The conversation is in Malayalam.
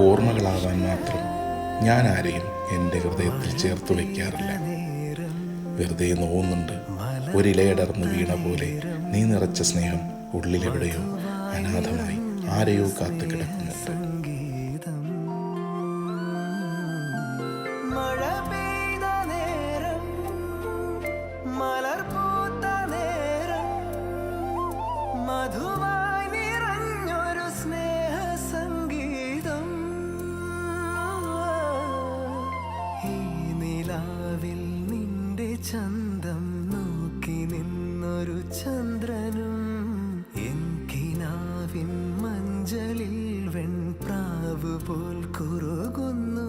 ഓർമ്മകളാവാൻ മാത്രം ഞാൻ ആരെയും എൻ്റെ ഹൃദയത്തിൽ ചേർത്ത് വയ്ക്കാറില്ല. വെറുതെ നോവുന്നുണ്ട്, ഒരിലയടർന്ന് വീണ പോലെ നീ നിറച്ച സ്നേഹം ഉള്ളിലെവിടെയോ അനാഥമായി ആരെയോ കാത്തു കിടക്കുന്നുണ്ട്. മഴ പെയ്ത നേരം, മലർ പൂത്ത നേരം, മധുവായി നിറഞ്ഞൊരു സ്നേഹ സംഗീതം. ഈ നിലാവിൽ നിന്റെ ചന്തം നോക്കി നിന്നൊരു ചന്ദ്രനും, എൻകിനാവിൻ മഞ്ചലിൽ വെൺപ്രാവ് പോൽ കുറുകുന്നു